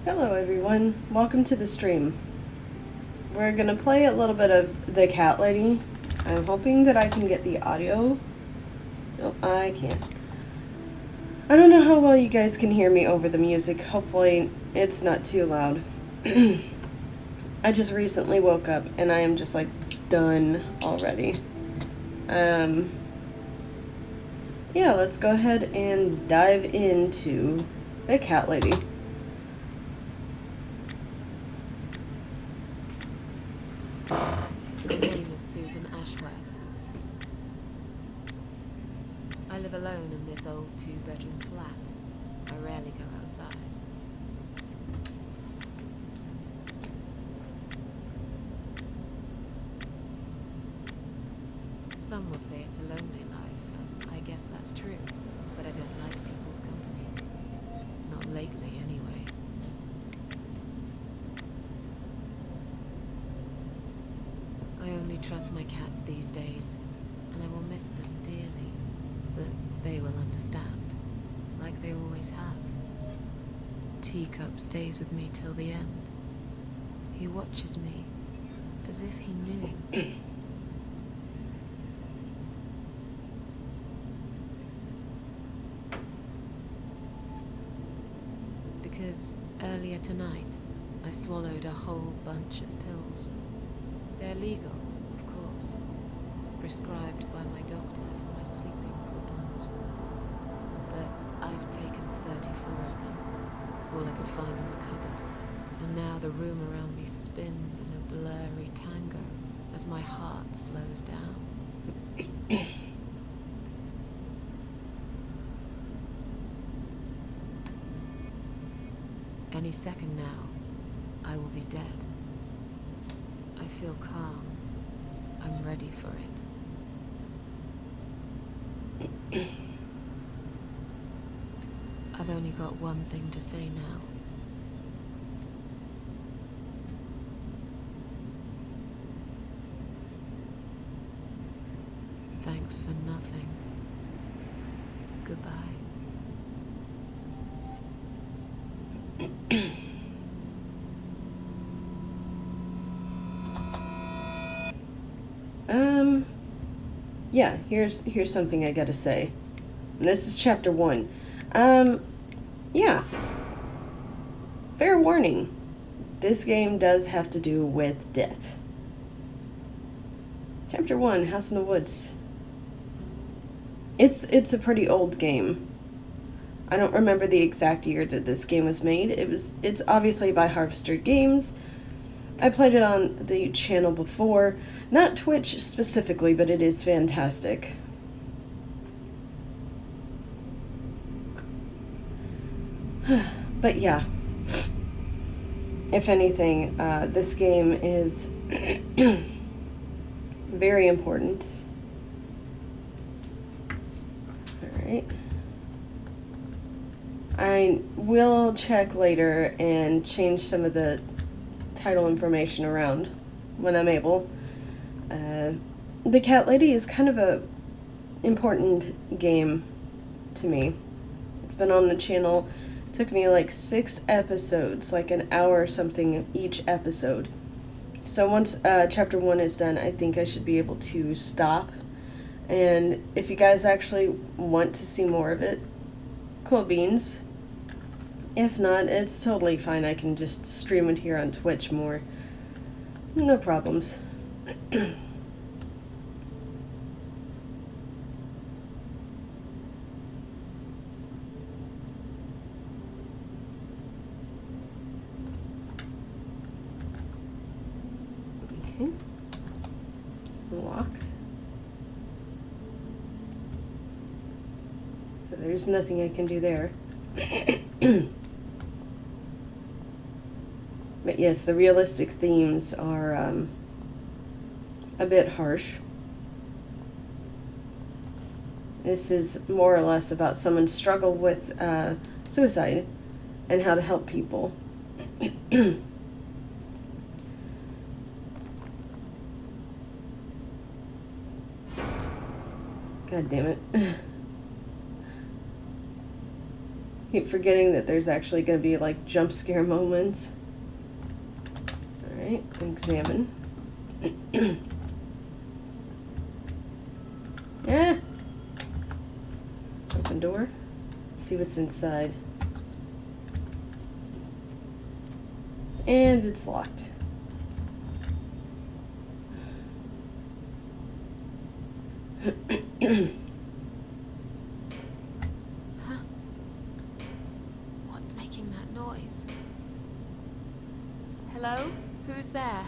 Hello everyone, welcome to the stream. We're gonna play a little bit of The Cat Lady. I'm hoping that I can get the audio. No, I can't. I don't know how well you guys can hear me over the music. Hopefully it's not too loud. I just recently woke up and I am just like done already. Yeah, let's go ahead and dive into The Cat Lady. My name is Susan Ashworth. I live alone in this old two-bedroom flat. I rarely go outside. Some would say it's a lonely life, and I guess that's true, but I don't like people's company. Not lately, anyway. I only trust my cats these days, and I will miss them dearly, but they will understand, like they always have. Teacup stays with me till the end. He watches me, as if he knew. Because earlier tonight, I swallowed a whole bunch of pills. They're legal, of course, prescribed by my doctor for my sleeping problems. But I've taken 34 of them, all I could find in the cupboard, and now the room around me spins in a blurry tango as my heart slows down. Any second now, I will be dead. I feel calm. I'm ready for it. I've only got one thing to say now. Thanks for nothing. Goodbye. Yeah, here's something I gotta say. And this is chapter 1. Yeah. Fair warning. This game does have to do with death. Chapter 1, House in the Woods. It's a pretty old game. I don't remember the exact year that this game was made. It's obviously by Harvester Games. I played it on the channel before. Not Twitch specifically, but it is fantastic. But yeah. If anything, this game is very important. Alright. I will check later and change some of the title information around when I'm able. The Cat Lady is kind of a important game to me. It's been on the channel. It took me like 6 episodes, like an hour or something each episode. So once chapter 1 is done, I think I should be able to stop. And if you guys actually want to see more of it, cool beans. If not, it's totally fine. I can just stream it here on Twitch more. No problems. Okay. Locked. So there's nothing I can do there. But yes, the realistic themes are a bit harsh. This is more or less about someone's struggle with suicide and how to help people. God damn it. Keep forgetting that there's actually going to be like jump scare moments. Alright, examine. Yeah. Open door. Let's see what's inside. And it's locked. Huh? What's making that noise? Hello? Who's there?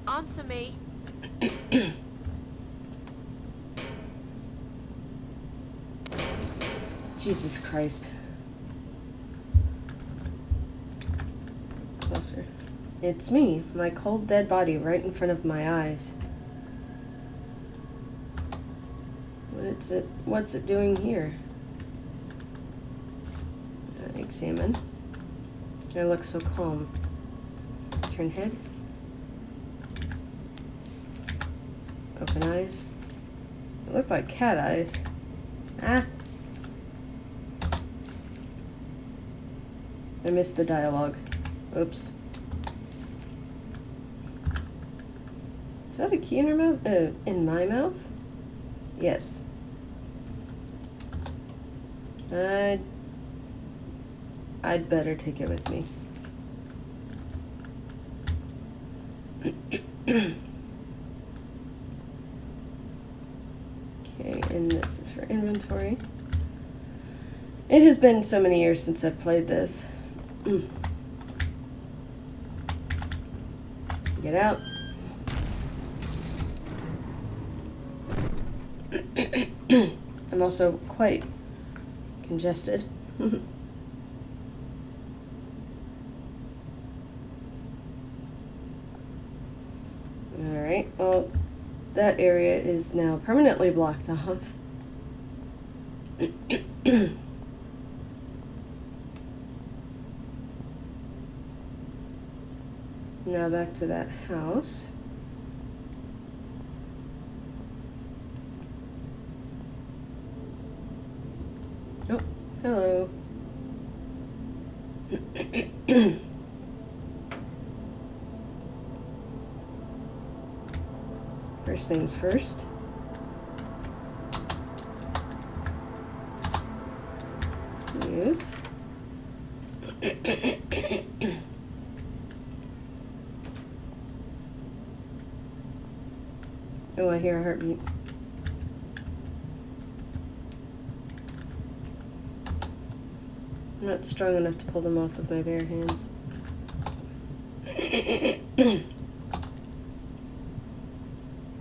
Answer me. Jesus Christ. Closer. It's me, my cold dead body right in front of my eyes. What's it doing here? Examine. I look so calm. Turn head. Open eyes. It looked like cat eyes. Ah. I missed the dialogue. Oops. Is that a key in her mouth? In my mouth? Yes. I'd better take it with me. Okay, and this is for inventory. It has been so many years since I've played this. Get out. I'm also quite congested. Alright, well, that area is now permanently blocked off. Now back to that house. Oh, hello. First things first. Use. Oh, I hear a heartbeat. I'm not strong enough to pull them off with my bare hands.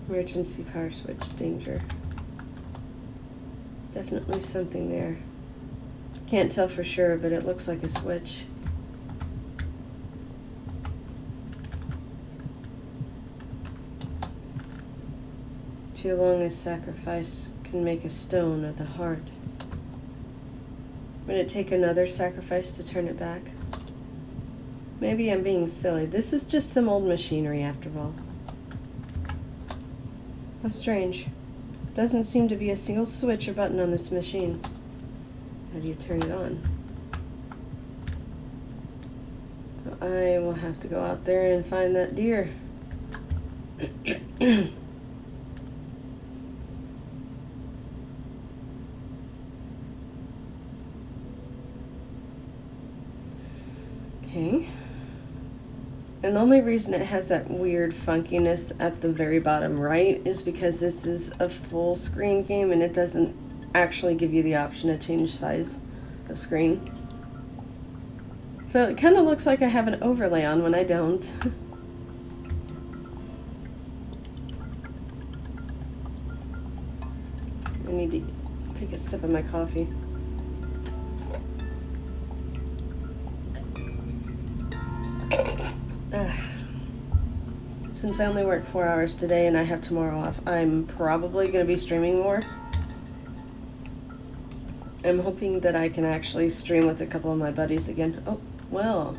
Emergency power switch, danger. Definitely something there. Can't tell for sure, but it looks like a switch. Too long a sacrifice can make a stone of the heart. Would it take another sacrifice to turn it back? Maybe I'm being silly. This is just some old machinery after all. How strange. Doesn't seem to be a single switch or button on this machine. How do you turn it on? I will have to go out there and find that deer. Okay. And the only reason it has that weird funkiness at the very bottom right is because this is a full screen game and it doesn't actually give you the option to change size of screen. So it kind of looks like I have an overlay on when I don't. I need to take a sip of my coffee. Since I only work 4 hours today and I have tomorrow off, I'm probably going to be streaming more. I'm hoping that I can actually stream with a couple of my buddies again. Oh, well.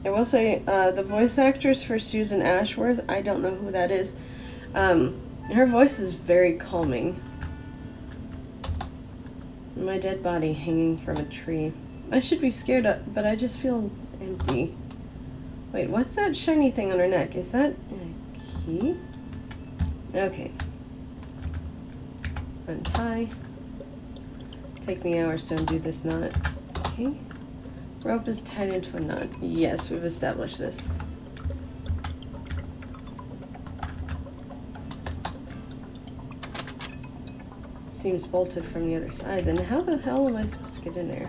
I will say, the voice actress for Susan Ashworth, I don't know who that is. Her voice is very calming. My dead body hanging from a tree. I should be scared, but I just feel empty. Wait, what's that shiny thing on her neck? Is that a key? Okay. Untie. Take me hours to undo this knot. Okay. Rope is tied into a knot. Yes, we've established this. Seems bolted from the other side. Then how the hell am I supposed to get in there?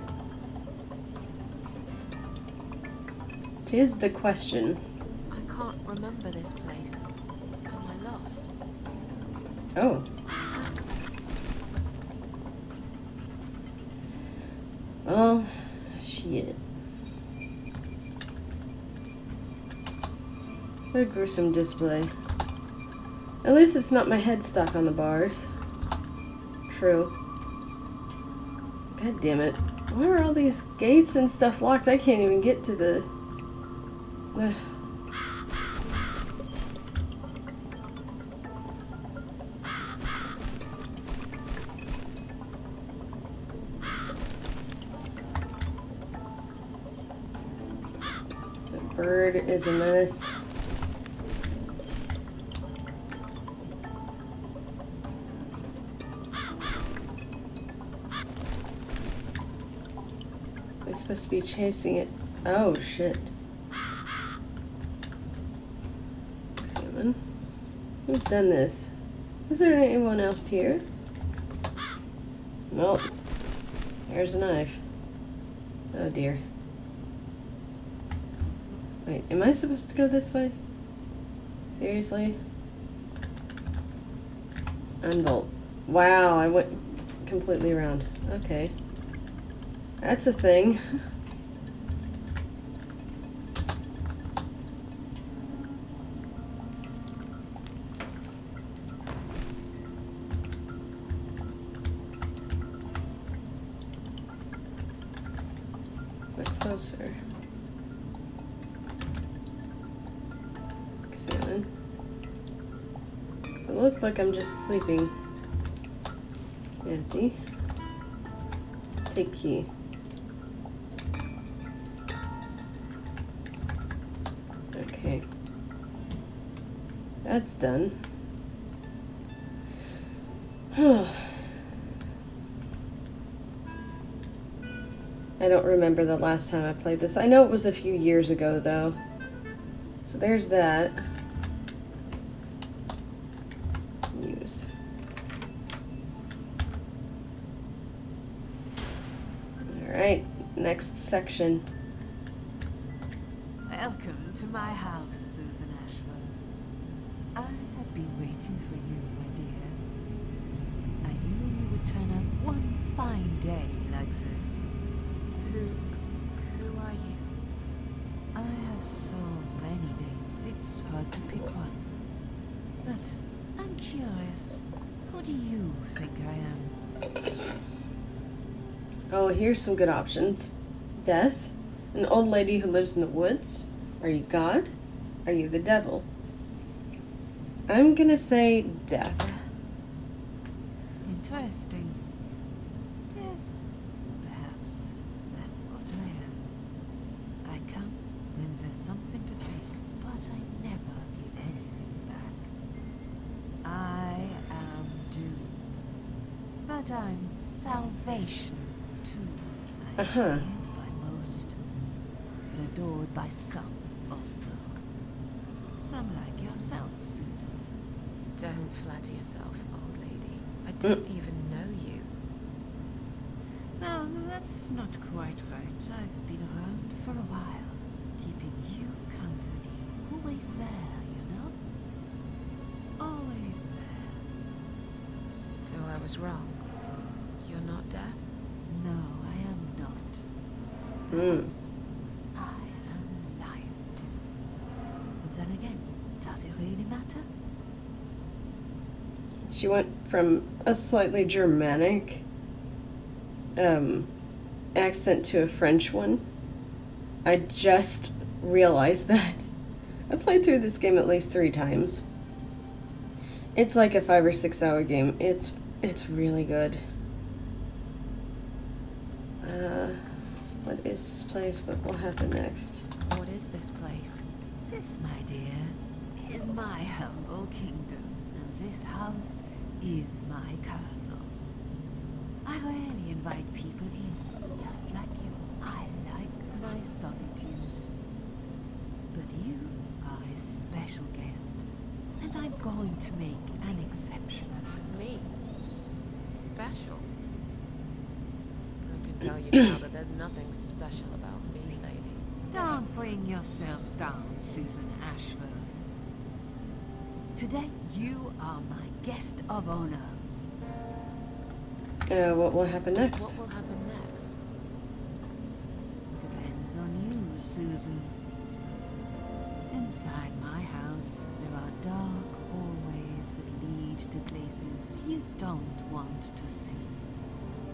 'Tis the question. I can't remember this place. Am I lost? Oh. Well, shit. What a gruesome display. At least it's not my head stuck on the bars. True. God damn it. Why are all these gates and stuff locked? I can't even get to the... The bird is a menace. I'm supposed to be chasing it. Oh, shit. Examine. Who's done this? Is there anyone else here? Nope. There's a knife. Oh, dear. Wait, am I supposed to go this way? Seriously? Unbolt. Wow, I went completely around. Okay. That's a thing. Get closer. Examine. It looks like I'm just sleeping. Empty. Take key. Okay. That's done. I don't remember the last time I played this. I know it was a few years ago, though. So there's that. Use. Alright, next section. Welcome to my house, Susan Ashworth. I have been waiting for you, my dear. I knew you would turn up one fine day like this. Who are you? I have so many names, it's hard to pick one. But I'm curious, who do you think I am? Oh, here's some good options. Death. An old lady who lives in the woods. Are you God? Are you the devil? I'm gonna say death. Interesting. Yes, perhaps that's what I am. I come when there's something to take, but I never give anything back. I am doomed, but I'm salvation too. I'm feared by most, but adored by some also. Some like yourself, Susan. Don't flatter yourself, old lady. I don't even know you. Well, that's not quite right. I've been around for a while, keeping you company. Always there, you know? Always there. So I was wrong. You're not deaf? No, I am not. Hmm. I am life. But then again, does it really matter? She went from a slightly Germanic accent to a French one. I just realized that. I played through this game at least 3 times. It's like a 5 or 6 hour game. It's really good. What is this place? What will happen next? What is this place? This, my dear, is my humble kingdom, and this house is my castle. I rarely invite people in, just like you. I like my solitude. But you are a special guest, and I'm going to make an exception. Me? Special? I can tell you now that there's nothing special about me, lady. Don't bring yourself down, Susan Ashworth. Today, you are my guest of honor. What will happen next? What will happen next? Depends on you, Susan. Inside my house, there are dark hallways that lead to places you don't want to see.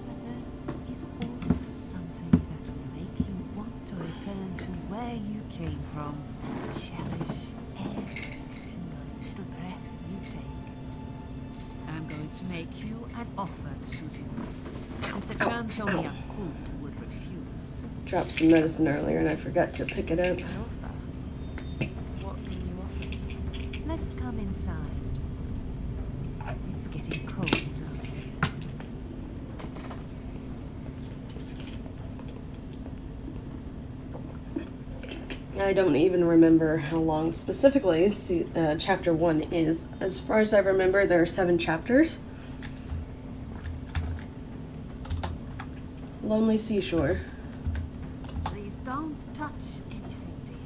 But there is also something that will make you want to return to where you came from and cherish every single little breath you take. I'm going to make you an offer, Susan. It's a chance only a fool would refuse. Dropped some medicine earlier and I forgot to pick it up. An offer? What can you offer me? Let's come inside. It's getting cold out here. I don't even remember how long specifically chapter 1 is. As far as I remember, there are 7 chapters. Lonely Seashore. Please don't touch anything, dear.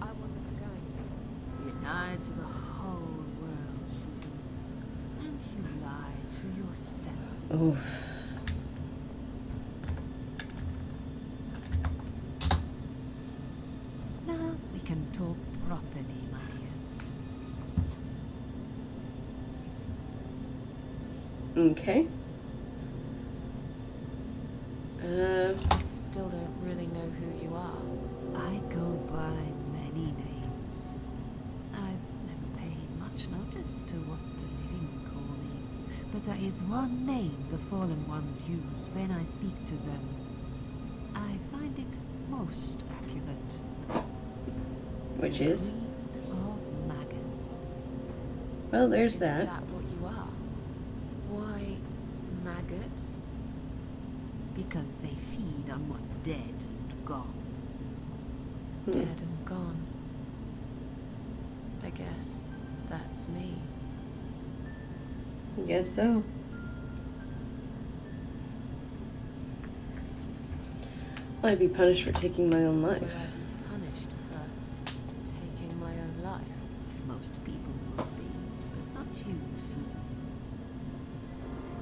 I wasn't going to. You lied to the whole world, Susan. And you lied to yourself. Oof. Now we can talk properly, my dear. Okay. I still don't really know who you are. I go by many names. I've never paid much notice to what the living call me. But there is one name the fallen ones use when I speak to them. I find it most accurate. Which The is? Queen of Maggots. Well, there's Is that. that what you are? Why maggots? Because they feed on what's dead and gone. Dead and gone. I guess that's me. Guess so. I'd be punished for taking my own Will I life. be punished for taking my own life? Most people would be, but not you, Susan.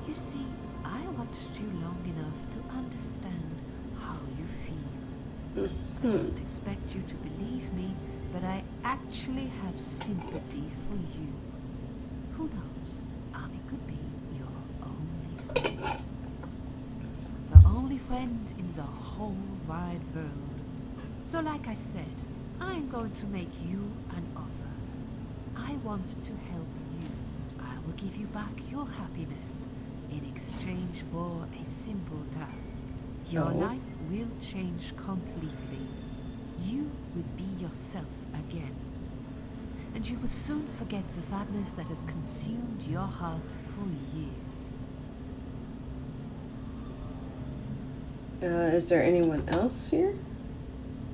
You see, I watched you long enough to understand how you feel. I don't expect you to believe me, but I actually have sympathy for you. Who knows? I could be your only friend. The only friend in the whole wide world. So like I said, I'm going to make you an offer. I want to help you. I will give you back your happiness in exchange for a simple task. Your Oh. life will change completely. You will be yourself again. And you will soon forget the sadness that has consumed your heart for years. Is there anyone else here?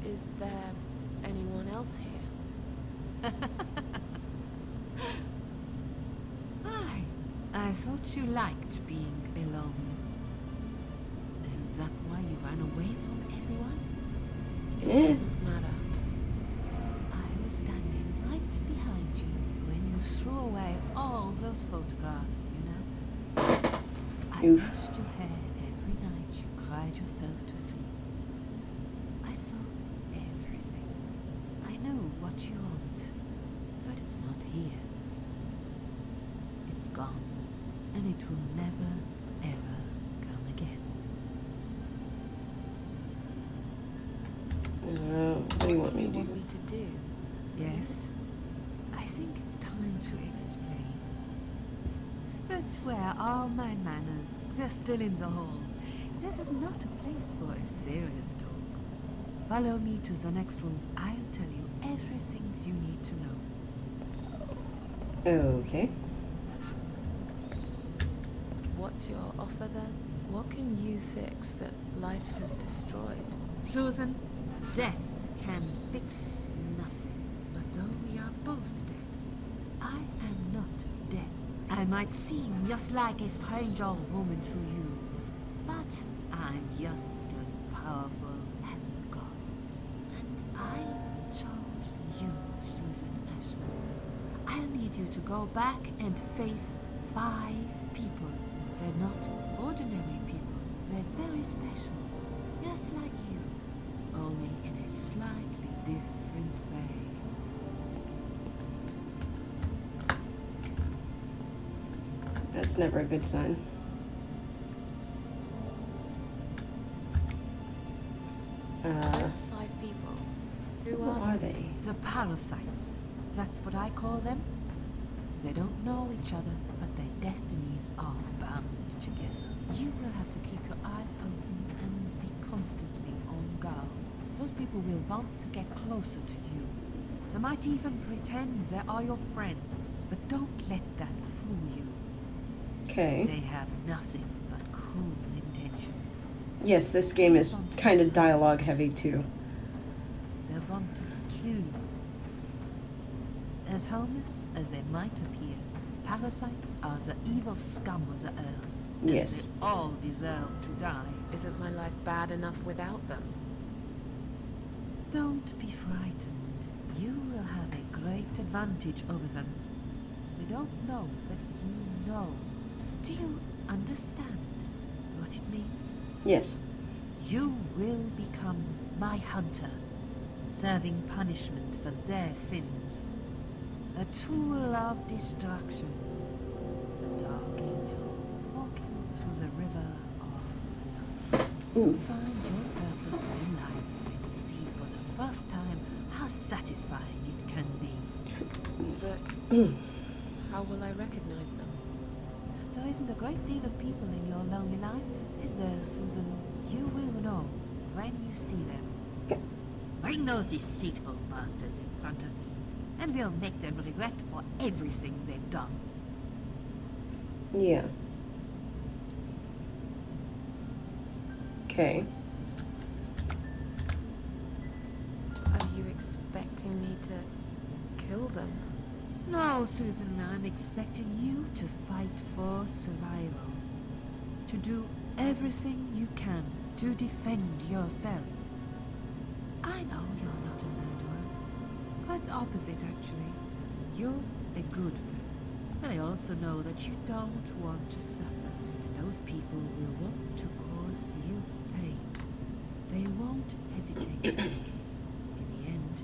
Is there anyone else here? I thought you liked being alone. Isn't that why you ran away from everyone? It Yeah. doesn't matter. I was standing right behind you when you threw away all those photographs, you know? I Oof. watched your hair every night you cried yourself to sleep. I saw everything. I know what you want, but it's not here. It's gone, and it will never, ever come again. What do you want me to What do you do? want me to do? Yes, I think it's time to explain. But where are my manners? We're still in the hall. This is not a place for a serious talk. Follow me to the next room. I'll tell you everything you need to know. Okay. What's your offer then? What can you fix that life has destroyed? Susan, death can fix nothing. But though we are both dead, I am not death. I might seem just like a strange old woman to you, but I'm just as powerful as the gods. And I chose you, Susan Ashworth. I'll need you to go back and face 5 people. They're not ordinary people. They're very special. Just like you, only in a slightly different way. That's never a good sign. Those 5 people. Who Who are are they? they? The parasites. That's what I call them. They don't know each other, but their destinies are bound together. You will have to keep your eyes open and be constantly on guard. Those people will want to get closer to you. They might even pretend they are your friends, but don't let that fool you. Okay. They have nothing but cruel intentions. Yes, this game is kind of dialogue heavy too. They want to kill you. As harmless as they might appear, parasites are the evil scum of the earth. And Yes. they all deserve to die. Isn't my life bad enough without them? Don't be frightened. You will have a great advantage over them. They don't know that you know. Do you understand what it means? Yes. You will become my hunter, serving punishment for their sins. A tool of destruction. A dark angel walking through the river of blood. Ooh. Find your purpose in life and you see for the first time how satisfying it can be. But how will I recognize them? There isn't a great deal of people in your lonely life, is there, Susan? You will know when you see them. Bring those deceitful bastards in front of me, and we'll make them regret for everything they've done. Yeah. Okay. Are you expecting me to kill them? No, Susan, I'm expecting you to fight for survival. To do everything you can to defend yourself. I know you're not a murderer. Quite the opposite, actually. You're a good person. But I also know that you don't want to suffer. And those people will want to cause you pain. They won't hesitate. In the end,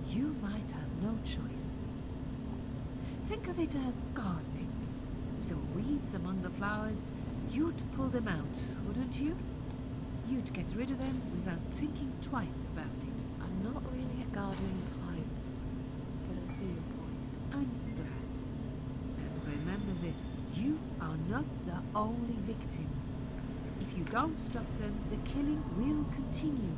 you might have no choice. Think of it as gardening. If there were weeds among the flowers, you'd pull them out, wouldn't you? You'd get rid of them without thinking twice about it. I'm not really a gardening type, but I see your point. I'm glad. And remember this, you are not the only victim. If you don't stop them, the killing will continue.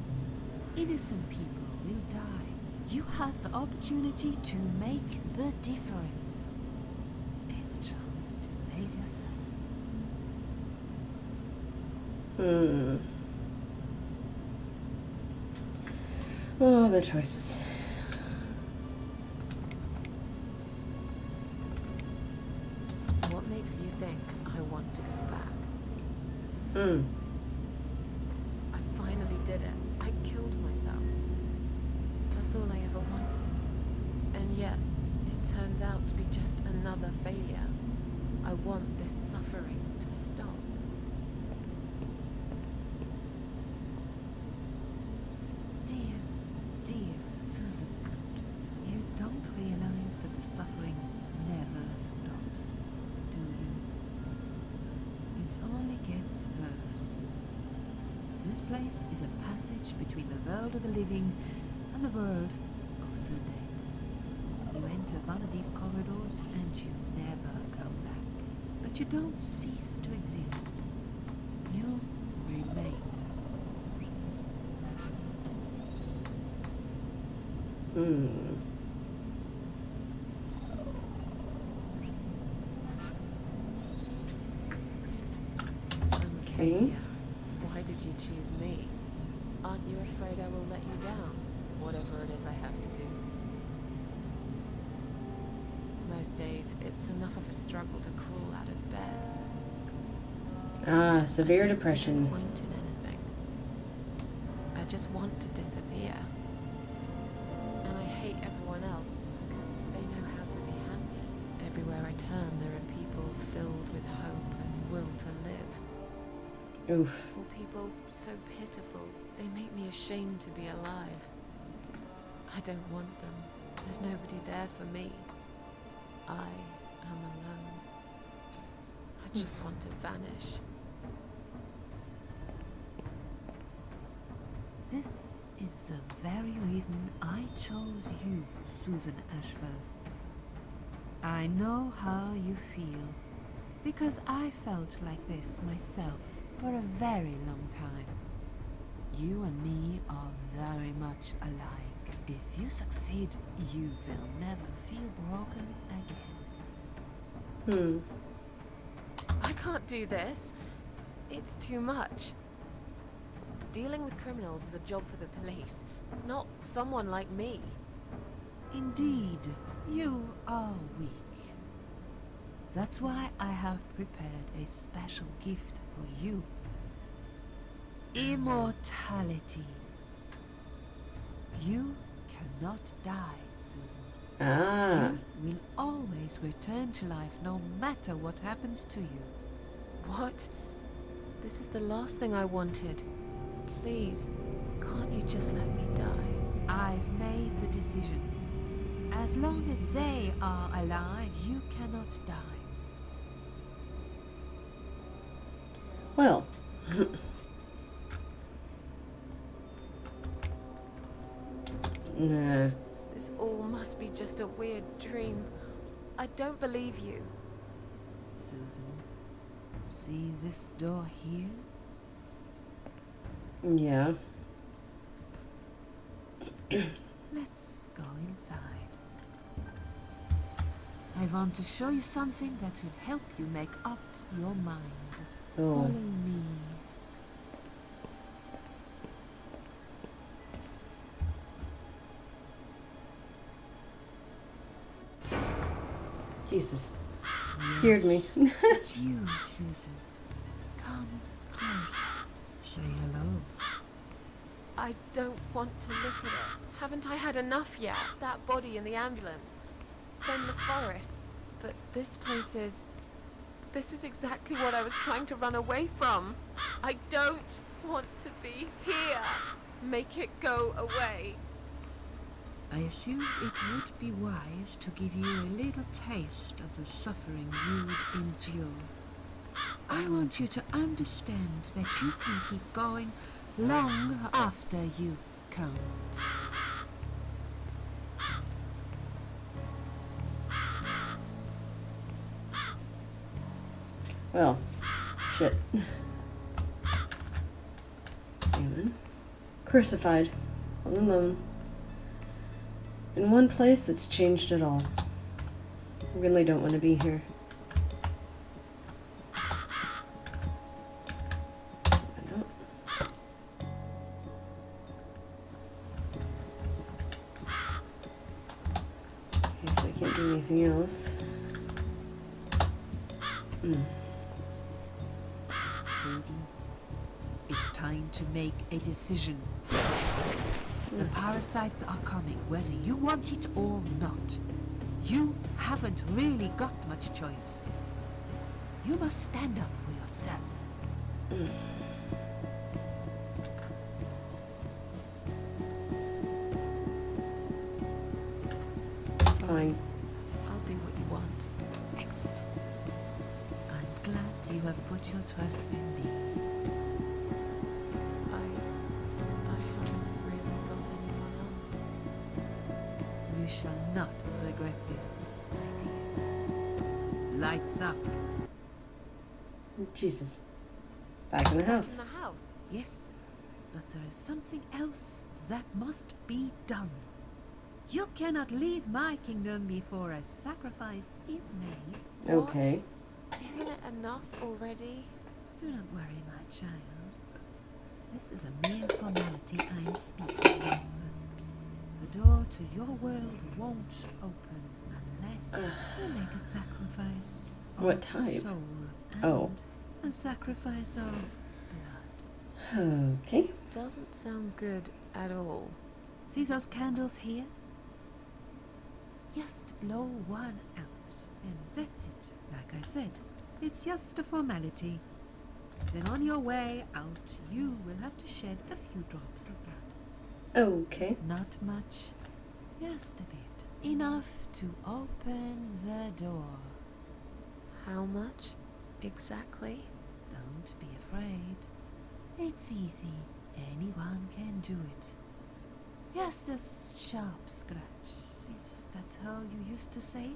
Innocent people will die. You have the opportunity to make the difference. And a chance to save yourself. Oh, the choices. What makes you think I want to go back? I finally did it. I killed myself. That's all I ever wanted. And yet, it turns out to be just another failure. I want this suffering to stop. Dear Susan, you don't realize that the suffering never stops, do you? It only gets worse. This place is a passage between the world of the living and the world of the dead. You enter one of these corridors and you never come back. But but you don't cease to exist. You remain. Hmm. Okay. Why did you choose me? Aren't you afraid I will let you down? Whatever it is I have to do. Most days, it's enough of a struggle to crawl out of bed. Ah, severe I don't depression. see the point in anything. I just want to disappear. And I hate everyone else because they know how to be happy. Everywhere I turn, there are people filled with hope and will to live. Oof. Or people so pitiful, they make me ashamed to be alive. I don't want them. There's nobody there for me. I am alone. I just want to vanish. This is the very reason I chose you, Susan Ashworth. I know how you feel, because I felt like this myself for a very long time. You and me are very much alike. If you succeed, you will never feel broken again. I can't do this. It's too much. Dealing with criminals is a job for the police, not someone like me. Indeed, you are weak. That's why I have prepared a special gift for you. Immortality. You cannot die, Susan. Ah. You will always return to life no matter what happens to you. What? This is the last thing I wanted. Please, can't you just let me die? I've made the decision. As long as they are alive, you cannot die. Well. Nah. This all must be just a weird dream. I don't believe you. Susan, see this door here? Yeah. Let's go inside. I want to show you something that will help you make up your mind. Oh. Follow me. Jesus. Scared me. It's you, Susan. Come closer. Say hello. I don't want to look at it. Haven't I had enough yet? That body in the ambulance. Then the forest. But this place is... This is exactly what I was trying to run away from. I don't want to be here. Make it go away. I assumed it would be wise to give you a little taste of the suffering you would endure. I want you to understand that you can keep going long after you can't. Well, shit. Salmon. Crucified. All alone. In one place, it's changed it all. I really don't want to be here. I don't. Okay, so I can't do anything else. Susan, it's time to make a decision. The parasites are coming, whether you want it or not. You haven't really got much choice. You must stand up for yourself. Fine. I'll do what you want. Excellent. I'm glad you have put your trust in me. I haven't really got anyone else. You shall not regret this, my dear. Lights up. Jesus. Back in the In house. the house. Yes, but there is something else that must be done. You cannot leave my kingdom before a sacrifice is made. What? Okay. Isn't it enough already? Do not worry, my child. This is a mere formality I am speaking of. The door to your world won't open unless you make a sacrifice of What type? soul and Oh. a sacrifice of blood. Okay. Doesn't sound good at all. See those candles here? Just blow one out, and that's it. Like I said, it's just a formality. Then on your way out, you will have to shed a few drops of blood. Okay. Not much, just a bit. Enough to open the door. How much exactly? Don't be afraid. It's easy. Anyone can do it. Just a sharp scratch. Is that how you used to say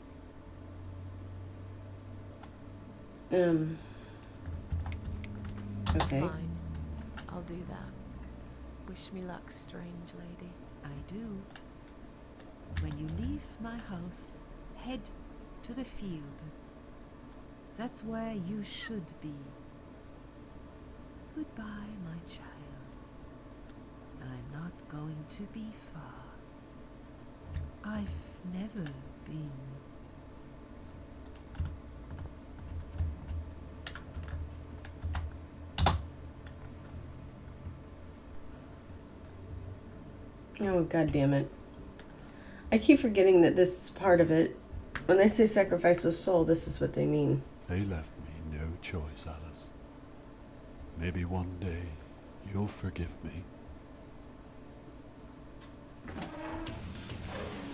it? Okay. Fine. I'll do that. Wish me luck, strange lady. I do. When you leave my house, head to the field. That's where you should be. Goodbye, my child. I'm not going to be far. I've never been. Oh, god damn it. I keep forgetting that this is part of it. When they say sacrifice of soul, this is what they mean. They left me no choice, Alice. Maybe one day you'll forgive me.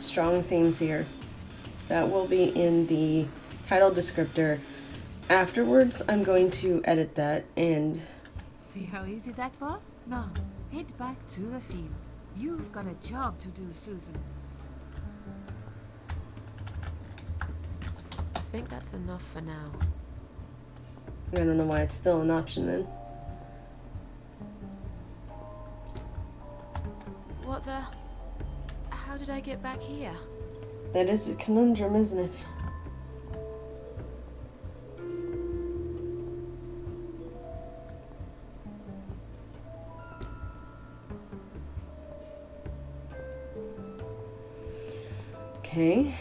Strong themes here. That will be in the title descriptor. Afterwards, I'm going to edit that and... See how easy that was? Now, head back to the field. You've got a job to do, Susan. I think that's enough for now. I don't know why it's still an option then. What the? How did I get back here? That is a conundrum, isn't it? Okay.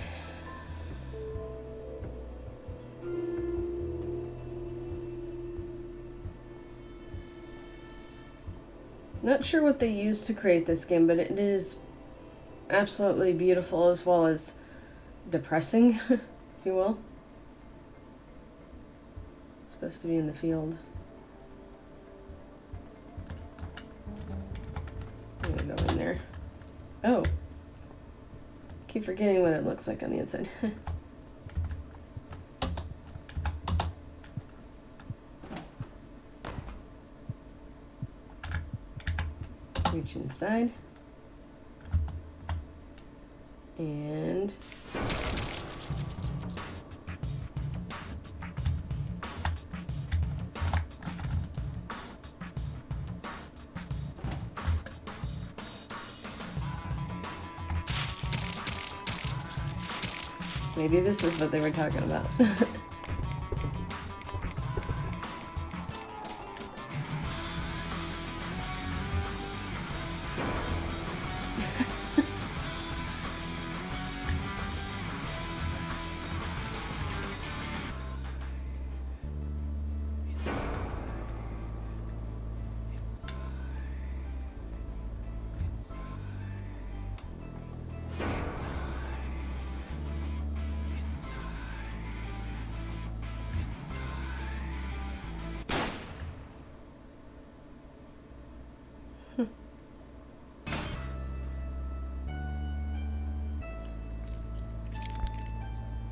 Not sure what they used to create this game, but it is absolutely beautiful as well as depressing, if you will. It's supposed to be in the field. I'm gonna go in there. Oh. Keep forgetting what it looks like on the inside. Reach inside. And maybe this is what they were talking about.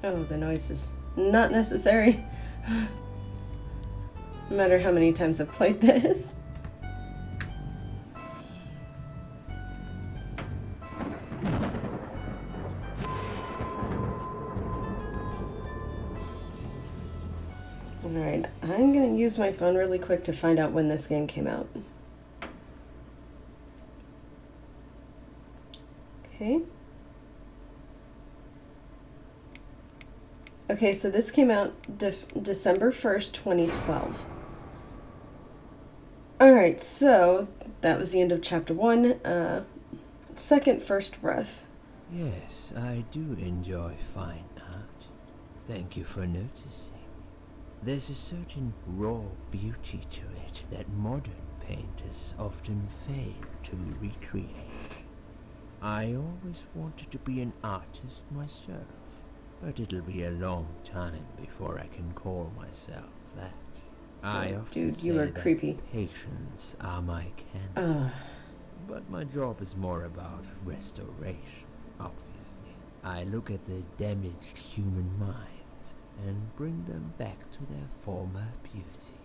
Oh, the noise is not necessary. No matter how many times I've played this. Alright, I'm gonna use use my phone really quick to find out when this game came out. Okay. Okay, so this came out December 1st, 2012. Alright, so that was the end of chapter 1. Second First Breath. Yes, I do enjoy fine art. Thank you for noticing. There's a certain raw beauty to it that modern painters often fail to recreate. I always wanted to be an artist myself, but it'll be a long time before I can call myself that. I often Dude, say you are that creepy. patience are my canvas, Ugh. but my job is more about restoration, obviously. I look at the damaged human minds and bring them back to their former beauty.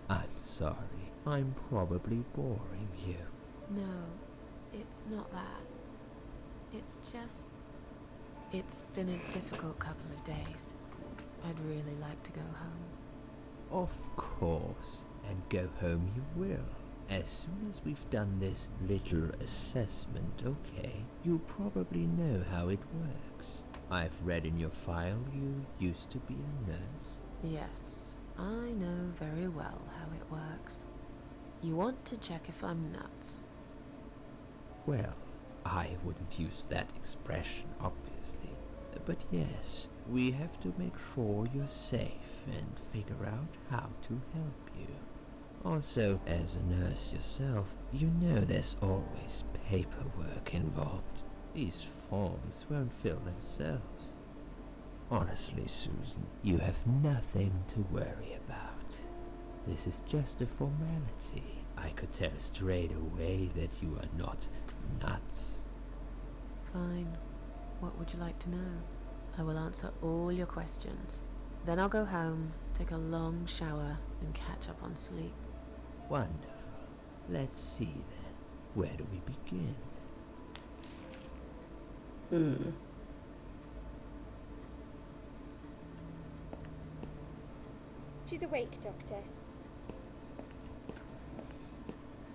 I'm sorry, I'm probably boring you. No, it's not that. It's just... It's been a difficult couple of days. I'd really like to go home. Of course, and go home you will. As soon as we've done this little assessment, okay, you probably know how it works. I've read in your file you used to be a nurse. Yes, I know very well how it works. You want to check if I'm nuts. Well, I wouldn't use that expression, obviously. But yes, we have to make sure you're safe and figure out how to help you. Also, as a nurse yourself, you know there's always paperwork involved. These forms won't fill themselves. Honestly, Susan, you have nothing to worry about. This is just a formality. I could tell straight away that you are not nuts. Fine. What would you like to know? I will answer all your questions. Then I'll go home, take a long shower, and catch up on sleep. Wonderful. Let's see then. Where do we begin? She's awake, Doctor.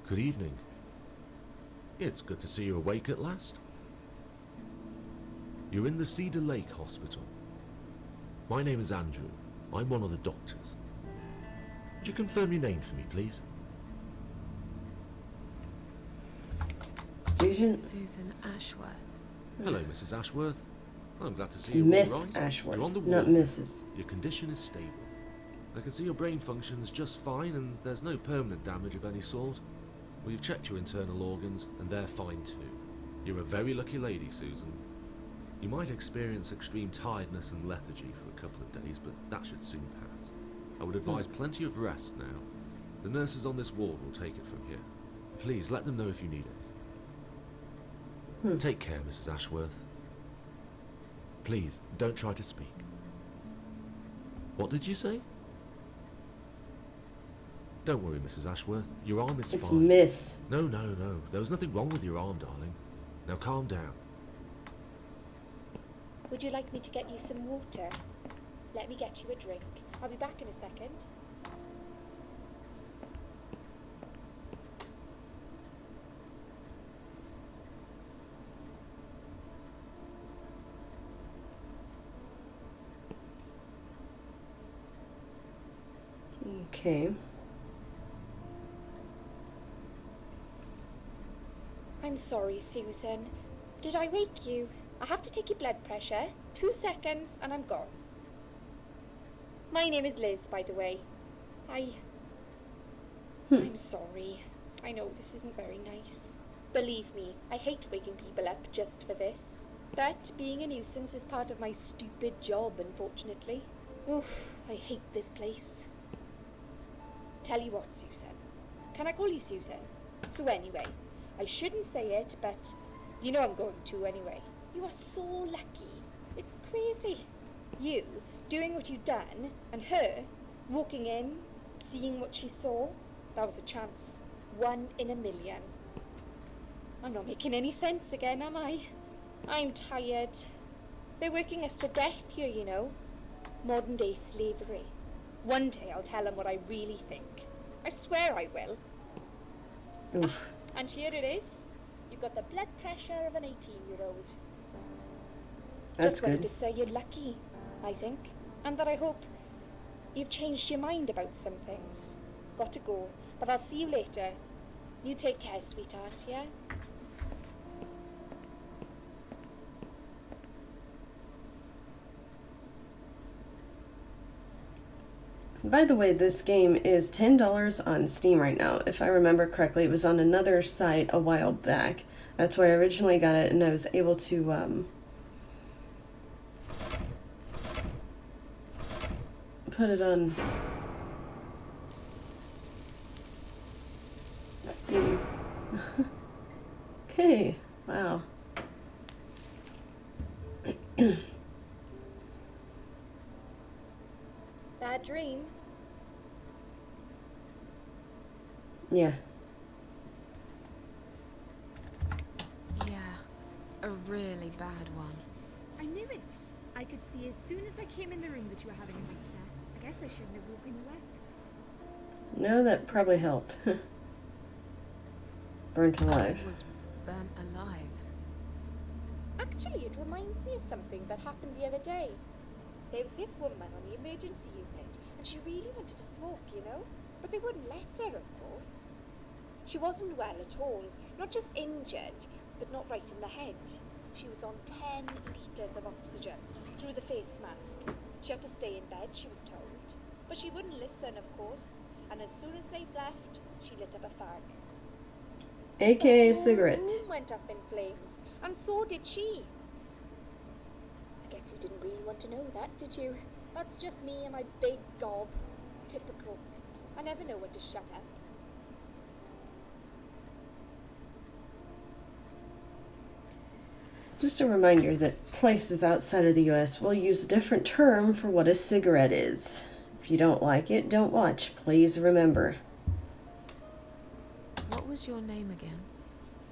Good evening. It's good to see you awake at last. You're in the Cedar Lake Hospital. My name is Andrew. I'm one of the doctors. Would you confirm your name for me, please? Susan? Susan Ashworth. Hello, Mrs. Ashworth. I'm glad to It's see you all Miss right. Ashworth, You're on the not ward. Mrs. Your condition is stable. I can see your brain functions just fine and there's no permanent damage of any sort. We've checked your internal organs and they're fine too. You're a very lucky lady, Susan. You might experience extreme tiredness and lethargy for a couple of days, but that should soon pass. I would advise plenty of rest now. The nurses on this ward will take it from here. Please let them know if you need anything. Take care, Mrs. Ashworth. Please, don't try to speak. What did you say? Don't worry, Mrs. Ashworth. Your arm is It's fine. Miss. No. There was nothing wrong with your arm, darling. Now calm down. Would you like me to get you some water? Let me get you a drink. I'll be back in a second. Okay. I'm sorry, Susan. Did I wake you? I have to take your blood pressure. 2 seconds and I'm gone. My name is Liz, by the way. I'm sorry. I know this isn't very nice. Believe me, I hate waking people up just for this. But being a nuisance is part of my stupid job, unfortunately. Oof, I hate this place. Tell you what, Susan. Can I call you Susan? So anyway, I shouldn't say it, but you know I'm going to anyway. You are so lucky. It's crazy. You doing what you've done, and her walking in, seeing what she saw. That was a chance. 1 in a million. I'm not making any sense again, am I? I'm tired. They're working us to death here, you know. Modern day slavery. One day I'll tell him what I really think. I swear I will. Oof. And here it is. You've got the blood pressure of an 18-year-old. That's Just wanted good. to say you're lucky, I think. And that I hope you've changed your mind about some things. Got to go, but I'll see you later. You take care, sweetheart, yeah? By the way, this game is $10 on Steam right now. If I remember correctly, it was on another site a while back. That's where I originally got it, and I was able to put it on Steam. Okay, wow. Bad dream. Yeah. Yeah, a really bad one. I knew it. I could see as soon as I came in the room that you were having a nightmare. I guess I shouldn't have woken you up. No, that probably helped. Burnt alive. I was burnt alive. Actually, it reminds me of something that happened the other day. There was this woman on the emergency unit, and she really wanted to smoke, you know? But they wouldn't let her, of course. She wasn't well at all, not just injured, but not right in the head. She was on 10 litres of oxygen through the face mask. She had to stay in bed, she was told. But she wouldn't listen, of course, and as soon as they'd left, she lit up a fag. AKA The whole cigarette. room went up in flames, and so did she. I guess you didn't really want to know that, did you? That's just me and my big gob. Typical. I never know when to shut up. Just a reminder that places outside of the US will use a different term for what a cigarette is. If you don't like it, don't watch. Please remember. What was your name again?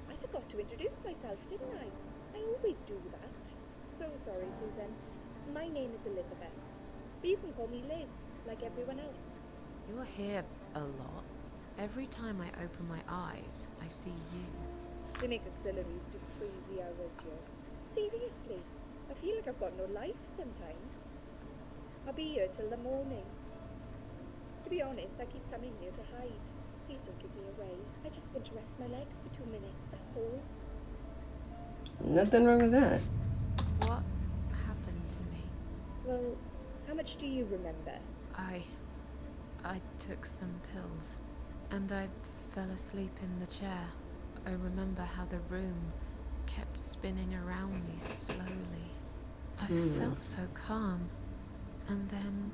I forgot to introduce myself, didn't I? I always do that. So sorry, Susan. My name is Elizabeth. But you can call me Liz, like everyone else. You're here a lot. Every time I open my eyes, I see you. They make auxiliaries do crazy hours here. Seriously, I feel like I've got no life sometimes. I'll be here till the morning. To be honest, I keep coming here to hide. Please don't give me away. I just want to rest my legs for 2 minutes, that's all. Nothing wrong with that. What happened to me? Well, how much do you remember? I took some pills, and I fell asleep in the chair. I remember how the room kept spinning around me slowly. I felt so calm, and then...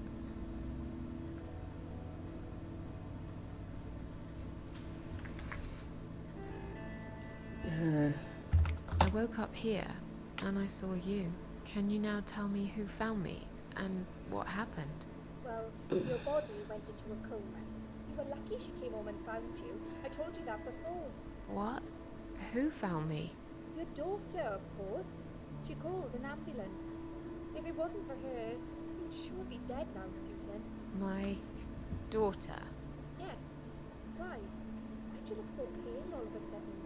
I woke up here, and I saw you. Can you now tell me who found me, and what happened? Well, your body went into a coma. You were lucky she came home and found you. I told you that before. What? Who found me? Your daughter, of course. She called an ambulance. If it wasn't for her, you'd sure be dead now, Susan. My daughter? Yes. Why? Why'd you look so pale all of a sudden,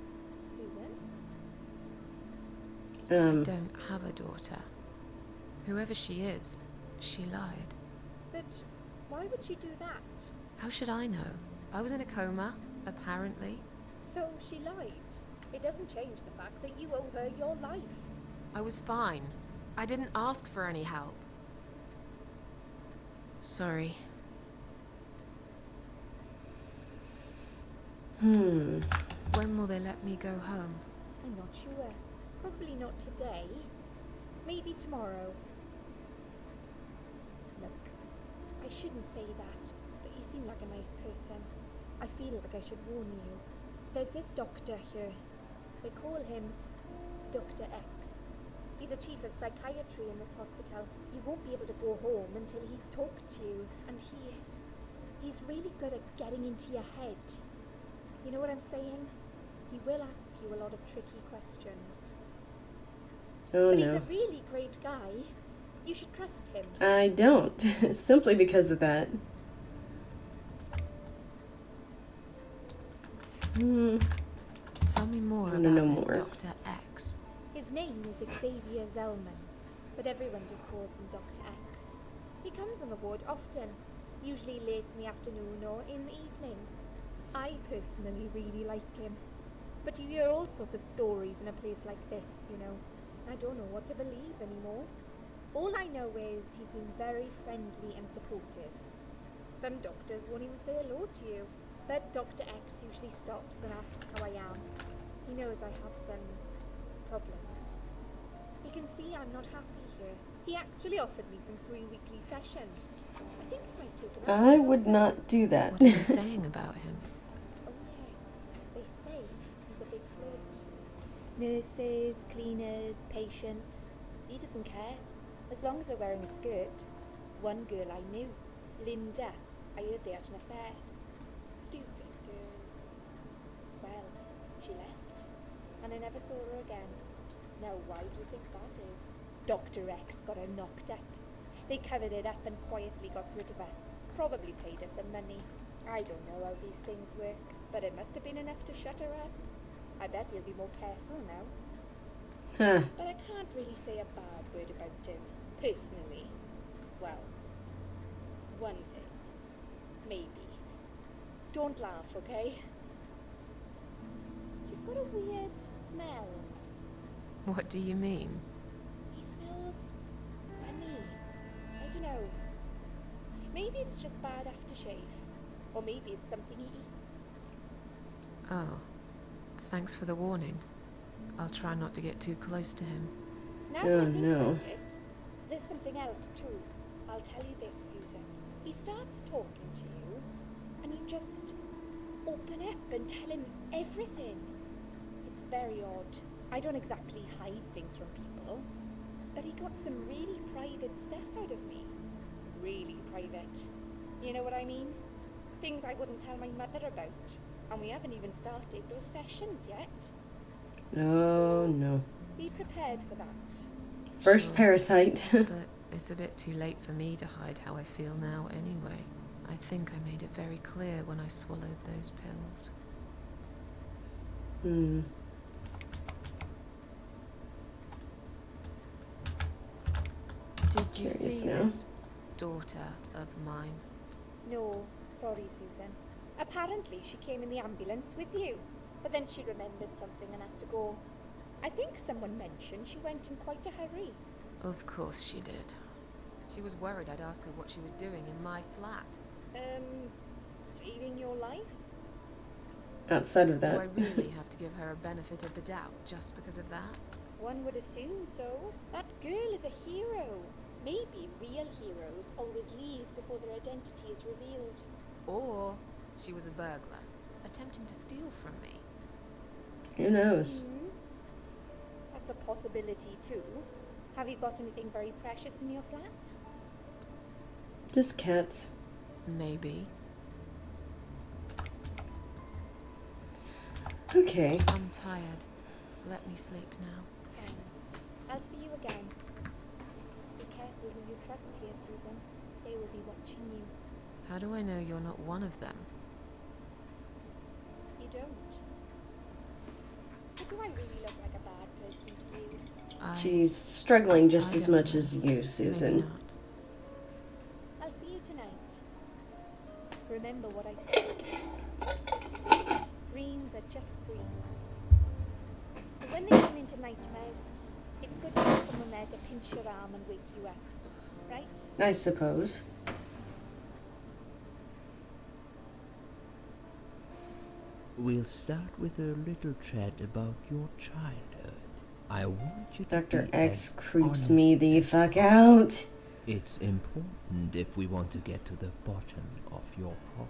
Susan? I don't have a daughter. Whoever she is, she lied. But why would she do that? How should I know? I was in a coma, apparently. So she lied. It doesn't change the fact that you owe her your life. I was fine. I didn't ask for any help. Sorry. When will they let me go home? I'm not sure. Probably not today. Maybe tomorrow. Look, I shouldn't say that, but you seem like a nice person. I feel like I should warn you. There's this doctor here. They call him Dr. X. He's a chief of psychiatry in this hospital. You won't be able to go home until he's talked to you, and he's really good at getting into your head. You know what I'm saying? He will ask you a lot of tricky questions. Oh But he's no. a really great guy. You should trust him. I don't. Simply because of that. Tell me more I wanna know about this more. Dr. X. His name is Xavier Zellman, but everyone just calls him Dr. X. He comes on the ward often, usually late in the afternoon or in the evening. I personally really like him, but you hear all sorts of stories in a place like this, you know. I don't know what to believe anymore. All I know is he's been very friendly and supportive. Some doctors won't even say hello to you, but Dr. X usually stops and asks how I am. He knows I have some problems. He can see I'm not happy here. He actually offered me some free weekly sessions. I think I might take him up I on would something. not do that. What are you saying about him? Oh yeah, they say he's a big flirt. Nurses, cleaners, patients. He doesn't care, as long as they're wearing a skirt. One girl I knew, Linda, I heard they had an affair. Stupid girl. Well, she left, and I never saw her again. Now why do you think that is? Dr. X got her knocked up. They covered it up and quietly got rid of her. Probably paid her some money. I don't know how these things work, but it must have been enough to shut her up. I bet he'll be more careful now. Huh. But I can't really say a bad word about him, personally. Well, one thing. Maybe. Don't laugh, okay? He's got a weird smell. What do you mean? He smells funny. I don't know. Maybe it's just bad aftershave. Or maybe it's something he eats. Oh, thanks for the warning. I'll try not to get too close to him. Now Oh, that I think no. about it, there's something else too. I'll tell you this, Susan. He starts talking to you, and you just open up and tell him everything. It's very odd. I don't exactly hide things from people, but he got some really private stuff out of me. Really private. You know what I mean? Things I wouldn't tell my mother about. And we haven't even started those sessions yet. No, no. Be prepared for that. First Sure. parasite. But it's a bit too late for me to hide how I feel now anyway. I think I made it very clear when I swallowed those pills. Hmm. Did you Curious see now. this daughter of mine? No, sorry, Susan. Apparently she came in the ambulance with you, but then she remembered something and had to go. I think someone mentioned she went in quite a hurry. Of course she did. She was worried I'd ask her what she was doing in my flat. Saving your life? Outside of Do I that. really have to give her a benefit of the doubt just because of that? One would assume so. That girl is a hero. Maybe real heroes always leave before their identity is revealed. Or she was a burglar, attempting to steal from me. Who knows? Hmm. That's a possibility too. Have you got anything very precious in your flat? Just cats. Maybe. Okay. I'm tired. Let me sleep now. I'll see you again. Be careful who you trust here, Susan. They will be watching you. How do I know you're not one of them? You don't. But do I really look like a bad person to you? She's struggling just I as don't much know. as you, Maybe Susan. not. I'll see you tonight. Remember what I said. Dreams are just dreams. But when they turn into nightmares, it's good to have someone there to pinch your arm and wake you up. Right? I suppose. We'll start with a little chat about your childhood. I want you to Dr. be X as creeps honest me the as fuck possible. out. It's important if we want to get to the bottom of your problem.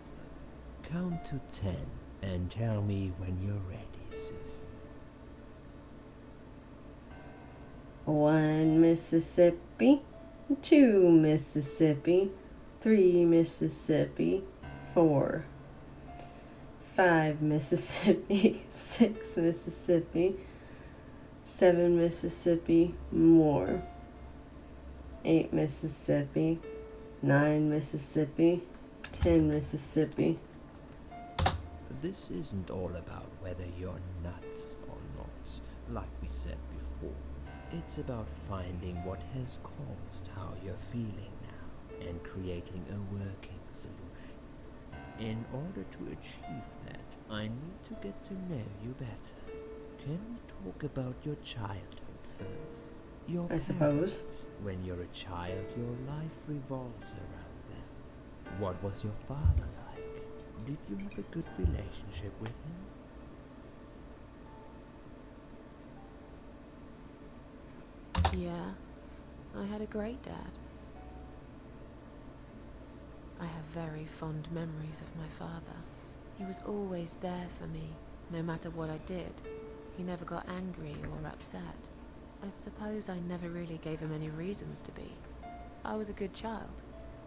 Count to 10 and tell me when you're ready, Susan. 1 Mississippi, 2 Mississippi, 3 Mississippi, 4, 5 Mississippi, 6 Mississippi, 7 Mississippi, more, 8 Mississippi, 9 Mississippi, 10 Mississippi. This isn't all about whether you're nuts or not, like we said before. It's about finding what has caused how you're feeling now and creating a working solution. In order to achieve that, I need to get to know you better. Can we talk about your childhood first? Your I suppose. parents. When you're a child, your life revolves around them. What was your father like? Did you have a good relationship with him? Yeah, I had a great dad. I have very fond memories of my father. He was always there for me, no matter what I did. He never got angry or upset. I suppose I never really gave him any reasons to be. I was a good child,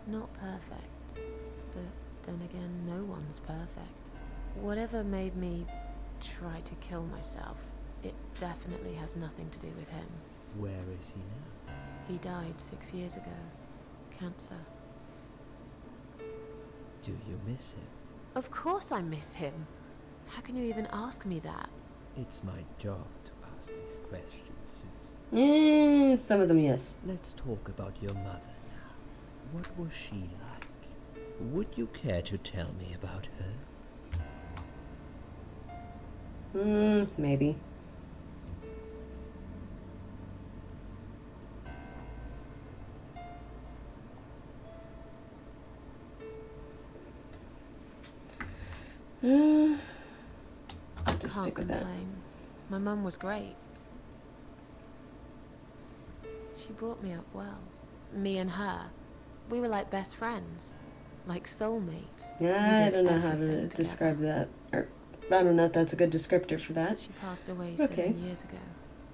not perfect. But then again, no one's perfect. Whatever made me try to kill myself, it definitely has nothing to do with him. Where is he now? He died 6 years ago. Cancer. Do you miss him? Of course I miss him. How can you even ask me that? It's my job to ask these questions, Susan. Some of them, yes. Let's talk about your mother now. What was she like? Would you care to tell me about her? Maybe. I'll just Can't stick with that. complain. My mum was great. She brought me up well. Me and her. We were like best friends. Like soulmates. We Yeah, I did don't know how to everything together. describe that. Or, I don't know if that's a good descriptor for that. She passed away Okay. 7 years ago.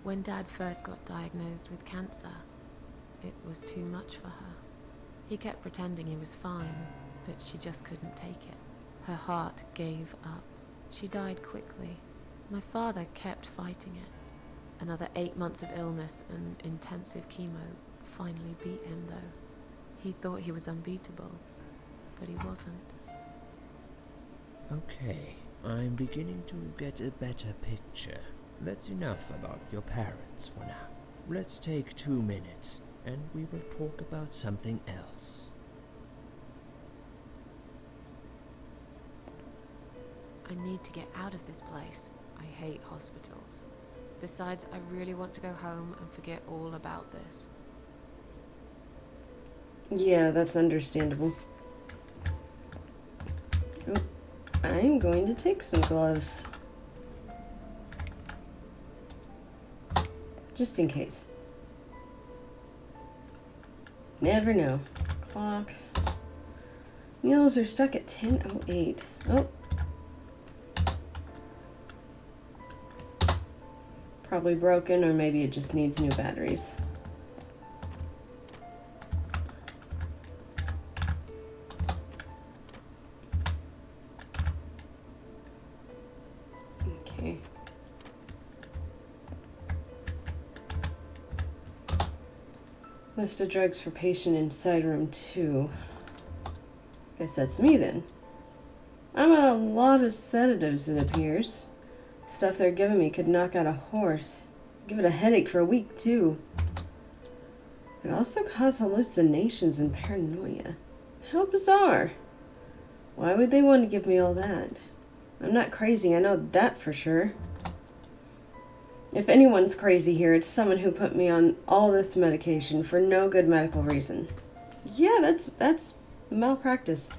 When Dad first got diagnosed with cancer, it was too much for her. He kept pretending he was fine, but she just couldn't take it. Her heart gave up. She died quickly. My father kept fighting it. Another 8 months of illness and intensive chemo finally beat him, though. He thought he was unbeatable, but he wasn't. Okay, I'm beginning to get a better picture. That's enough about your parents for now. Let's take 2 minutes, and we will talk about something else. I need to get out of this place. I hate hospitals. Besides, I really want to go home and forget all about this. Yeah, that's understandable. Oh, I'm going to take some gloves. Just in case. Never know. Clock. Meals are stuck at 10:08. Oh. Probably broken, or maybe it just needs new batteries. Okay. List of drugs for patient inside room 2. Guess that's me then. I'm on a lot of sedatives, it appears. Stuff they're giving me could knock out a horse. Give it a headache for a week, too. It also cause hallucinations and paranoia. How bizarre. Why would they want to give me all that? I'm not crazy, I know that for sure. If anyone's crazy here, it's someone who put me on all this medication for no good medical reason. Yeah, that's malpractice.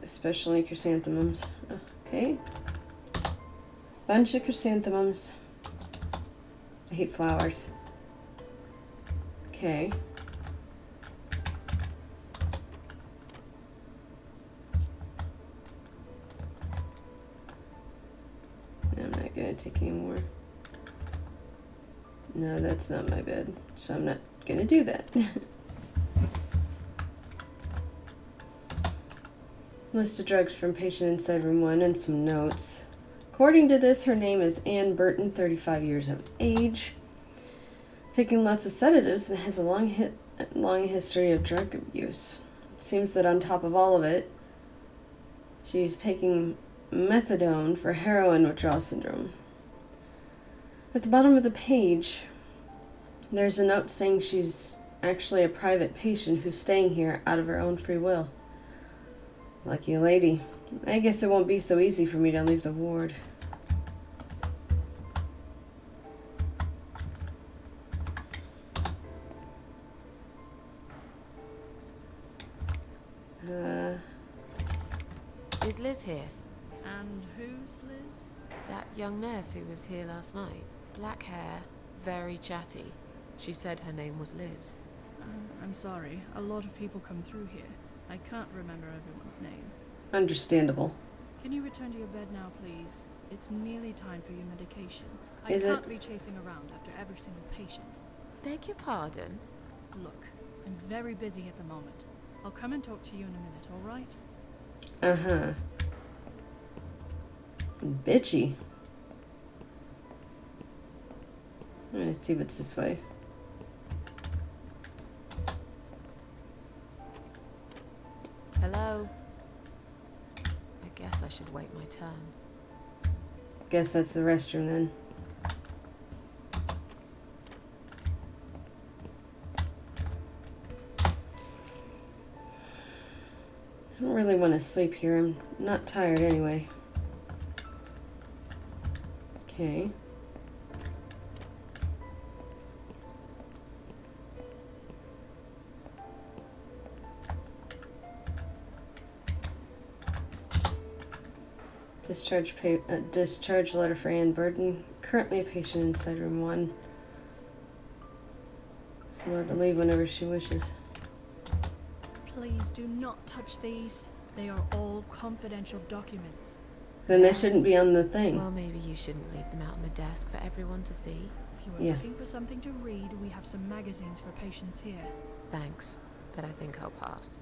Especially chrysanthemums. Okay. Bunch of chrysanthemums. I hate flowers. Okay. I'm not gonna take any more. No, that's not my bed, so I'm not gonna do that. List of drugs from patient inside room 1 and some notes. According to this, her name is Ann Burton, 35 years of age. taking lots of sedatives and has a long history of drug abuse. It seems that on top of all of it, she's taking methadone for heroin withdrawal syndrome. At the bottom of the page, there's a note saying she's actually a private patient who's staying here out of her own free will. Lucky lady. I guess it won't be so easy for me to leave the ward. Is Liz here? And who's Liz? That young nurse who was here last night. Black hair, very chatty. She said her name was Liz. I'm sorry. A lot of people come through here. I can't remember everyone's name. Understandable. Can you return to your bed now, please? It's nearly time for your medication. I Is can't it? be chasing around after every single patient. Beg your pardon? Look, I'm very busy at the moment. I'll come and talk to you in a minute, all right? Uh-huh. Bitchy. I'm gonna see what's this way. Hello? I guess I should wait my turn. Guess that's the restroom then. I don't really want to sleep here. I'm not tired anyway. Okay. Discharge letter for Ann Burden. Currently a patient inside room 1. So allowed to leave whenever she wishes. Please do not touch these. They are all confidential documents. Then they shouldn't be on the thing. Well, maybe you shouldn't leave them out on the desk for everyone to see. If you are Yeah. looking for something to read, we have some magazines for patients here. Thanks, but I think I'll pass.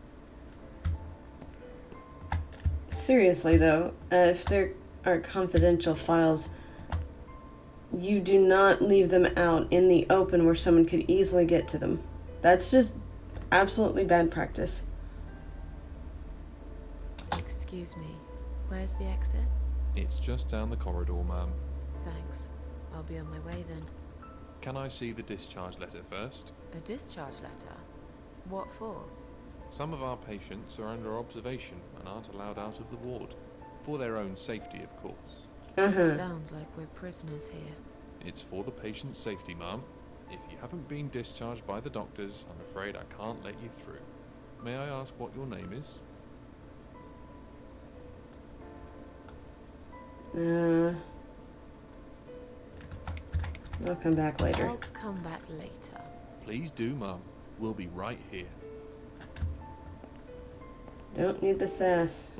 Seriously though, if there are confidential files, you do not leave them out in the open where someone could easily get to them. That's just absolutely bad practice. Excuse me, where's the exit? It's just down the corridor, ma'am. Thanks. I'll be on my way then. Can I see the discharge letter first? A discharge letter? What for? Some of our patients are under observation and aren't allowed out of the ward. For their own safety, of course. Uh-huh. Sounds like we're prisoners here. It's for the patient's safety, ma'am. If you haven't been discharged by the doctors, I'm afraid I can't let you through. May I ask what your name is? I'll come back later. I'll come back later. Please do, ma'am. We'll be right here. Don't need the sass.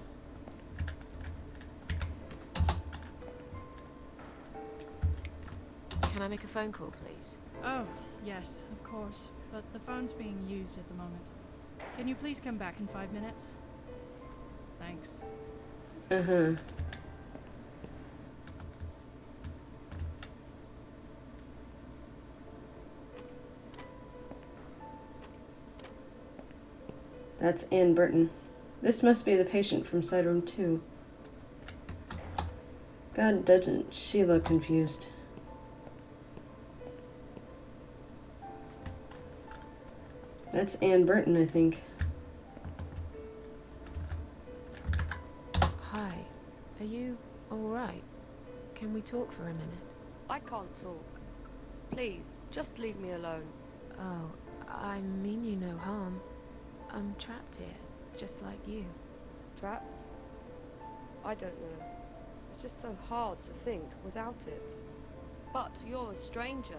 Can I make a phone call, please? Oh, yes, of course. But the phone's being used at the moment. Can you please come back in 5 minutes? Thanks. Uh-huh. That's Ann Burton. This must be the patient from side room 2. God, doesn't she look confused? That's Ann Burton, I think. Hi. Are you alright? Can we talk for a minute? I can't talk. Please, just leave me alone. Oh, I mean you no harm. I'm trapped here, just like you. Trapped? I don't know. It's just so hard to think without it. But you're a stranger.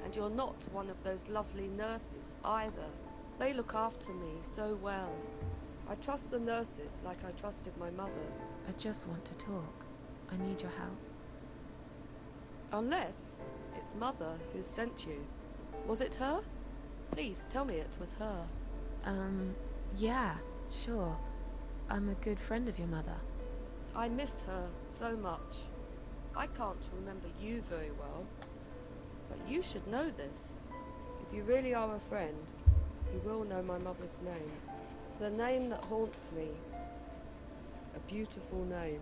And you're not one of those lovely nurses either. They look after me so well. I trust the nurses like I trusted my mother. I just want to talk. I need your help. Unless it's Mother who sent you. Was it her? Please tell me it was her. Yeah, sure. I'm a good friend of your mother. I miss her so much. I can't remember you very well. But you should know this. If you really are a friend, you will know my mother's name. The name that haunts me. A beautiful name.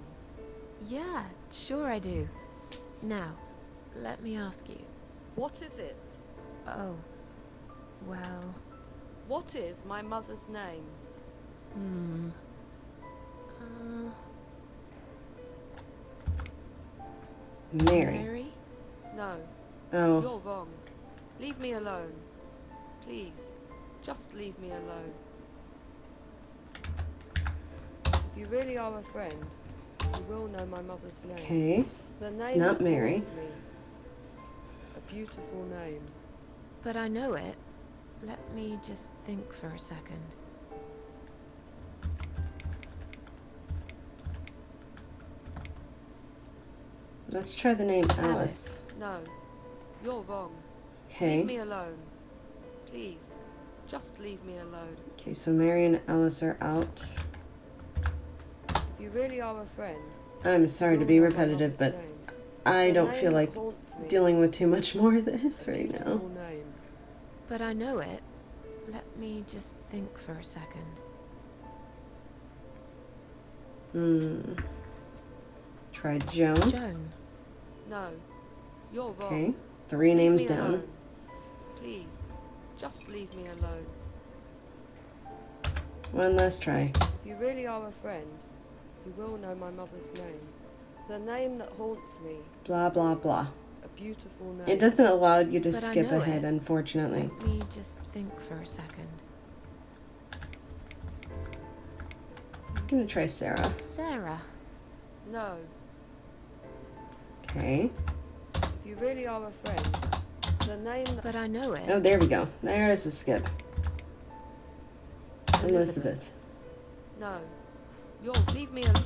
Yeah, sure I do. Now, let me ask you. What is it? Oh, well... What is my mother's name? Mary. Mary? No. Oh. You're wrong. Leave me alone. Please. Just leave me alone. If you really are a friend, you will know my mother's name. Okay. The name It's not that Mary. haunts me. A beautiful name. But I know it. Let me just think for a second. Let's try the name Alice. No. You're wrong. Okay. Leave me alone. Please. Just leave me alone. Okay, so Mary and Alice are out. If you really are a friend, I'm sorry to be repetitive, but I don't feel like dealing with too much more of this right now. But I know it. Let me just think for a second. Try Joan. Joan. No. You're wrong. Okay. 3 Leave names me down. alone. Please. Just leave me alone. One last try. If you really are a friend, you will know my mother's name. The name that haunts me. Blah, blah, blah. A beautiful name. It doesn't allow you to But I skip know ahead, it. unfortunately. Let me just think for a second. I'm gonna try Sarah. Sarah. No. Okay. If you really are a friend, the name that... But I know it. Oh, there we go. There's a skip. Elizabeth. No. You're... Leave me alone.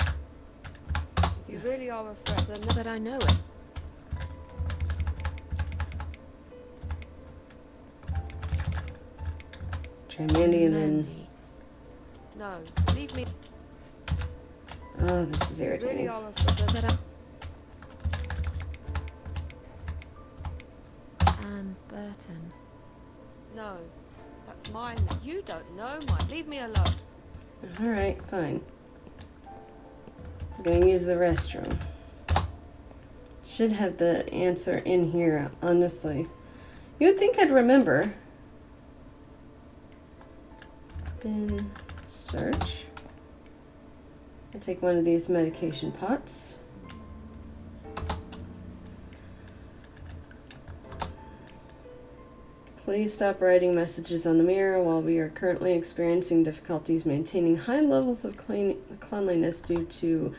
If you really are a friend, the name... But I know it. Try Mandy and then... Mandy. No. Leave me... Oh, this is You really irritating. are a friend. But Anne Burton. No. That's mine. You don't know mine. Leave me alone. Alright, fine. I'm gonna use the restroom. Should have the answer in here, honestly. You would think I'd remember. Bin search. I'll take one of these medication pots. Please stop writing messages on the mirror. While we are currently experiencing difficulties maintaining high levels of cleanliness due to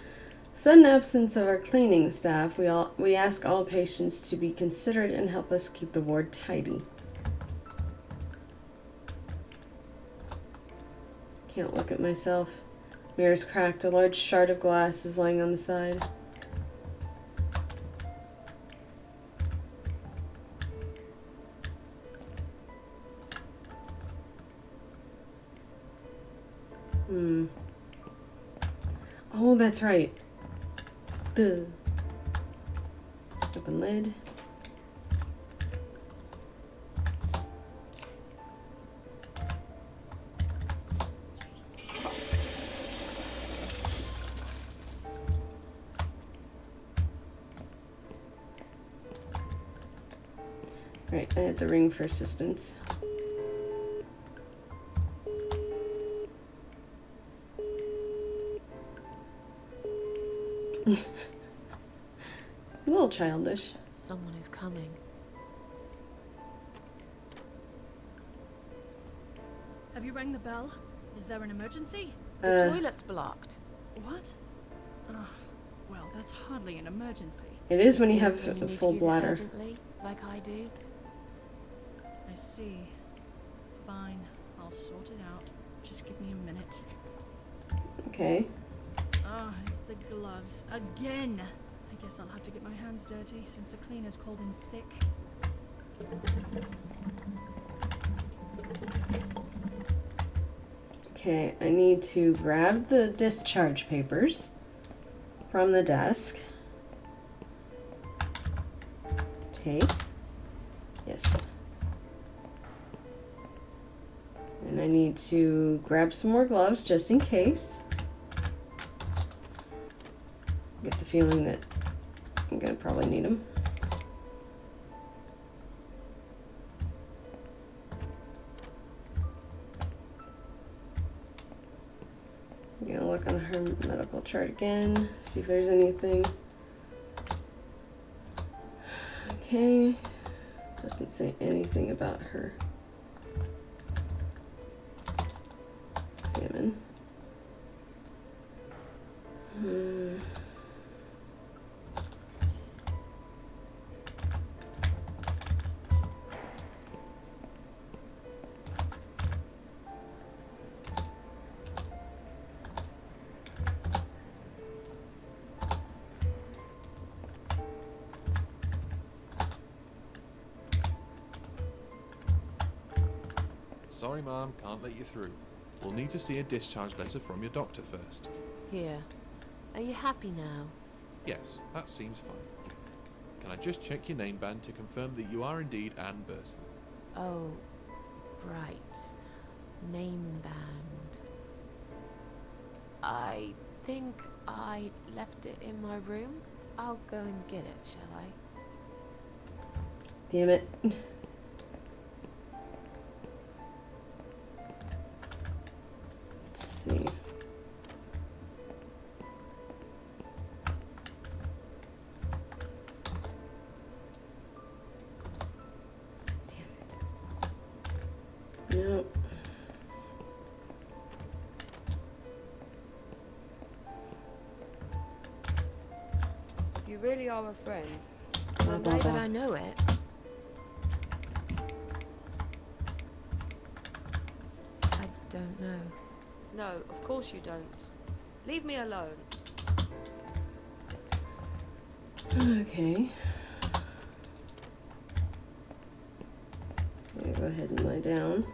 sudden absence of our cleaning staff, we ask all patients to be considerate and help us keep the ward tidy. Can't look at myself. Mirror's cracked. A large shard of glass is lying on the side. Oh, that's right. Duh. Open lid. Right, I had to ring for assistance. A little childish. Someone is coming. Have you rang the bell? Is there an emergency? The toilet's blocked. What? Well, that's hardly an emergency. It is when you It have is when you a need to full use it bladder. urgently, like I do. I see. Fine, I'll sort it out. Just give me a minute. Okay. Ah, it's the gloves. Again! I guess I'll have to get my hands dirty since the cleaner's called in sick. Okay, I need to grab the discharge papers from the desk. Tape. need to grab some more gloves just in case. Get the feeling that I'm gonna probably need them. I'm gonna look on her medical chart again, see if there's anything. Okay, doesn't say anything about her. Examine. Sorry, Mom, can't let you through. We'll need to see a discharge letter from your doctor first. Here. Are you happy now? Yes, that seems fine. Can I just check your name band to confirm that you are indeed Anne Burton? Oh, right. Name band. I think I left it in my room. I'll go and get it, shall I? Damn it. Let's see. Nope. If you really are a friend, Blah, blah, But blah. I know it. I don't know. no, of course you don't. Leave me alone. Okay. I'm gonna go ahead and lie down.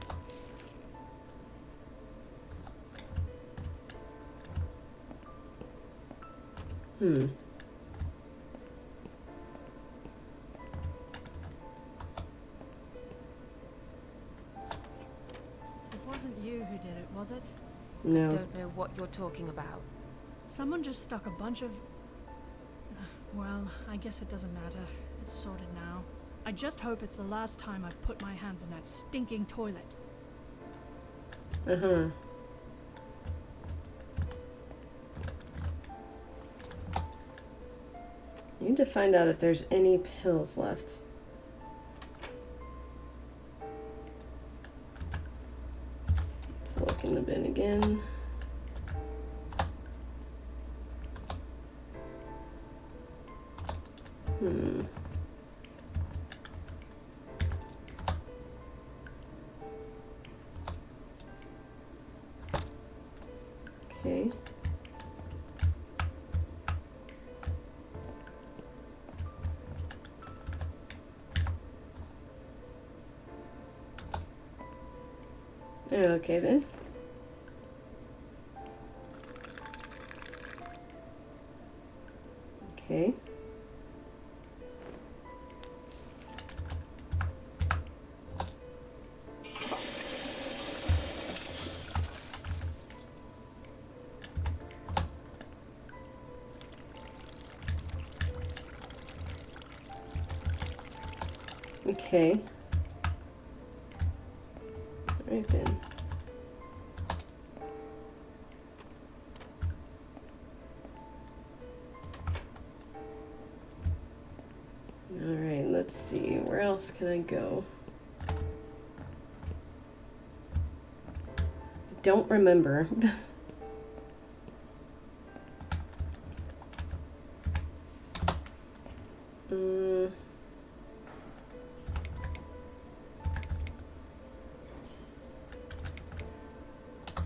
It wasn't you who did it, was it? No. Don't know what you're talking about. Someone just stuck a bunch of... Well, I guess it doesn't matter. It's sorted now. I just hope it's the last time I put my hands in that stinking toilet. Uh-huh. Need to find out if there's any pills left. Let's look in the bin again. Okay. Okay then. Okay. Okay. Right then. Alright, let's see. Where else can I go? I don't remember.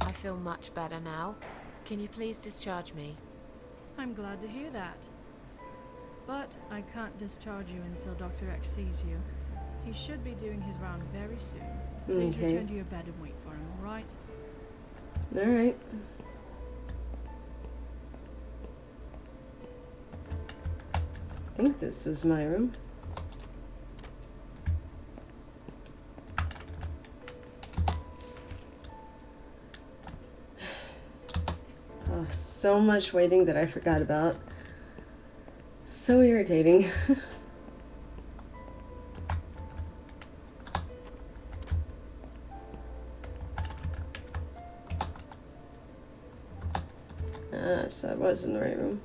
I feel much better now. Can you please discharge me? I'm glad to hear that. But I can't discharge you until Dr. X sees you. He should be doing his round very soon. Please Okay. return to your bed and wait for him, alright? Alright. I think this is my room. so much waiting that I forgot about. So irritating. So I was in the right room.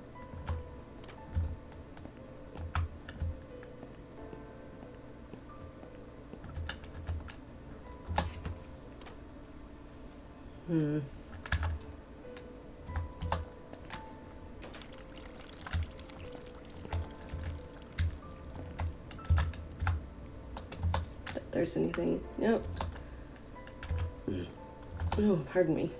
If there's anything. Nope. Oh, pardon me.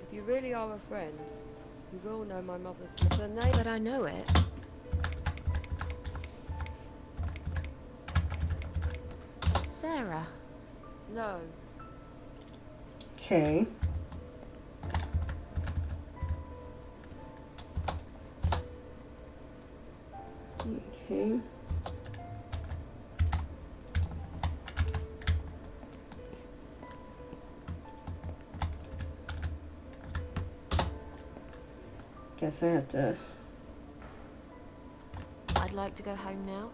If you really are a friend, you will know my mother's the name. But I know it. Sarah. No. Okay. Okay. Guess I have to. I'd like to go home now.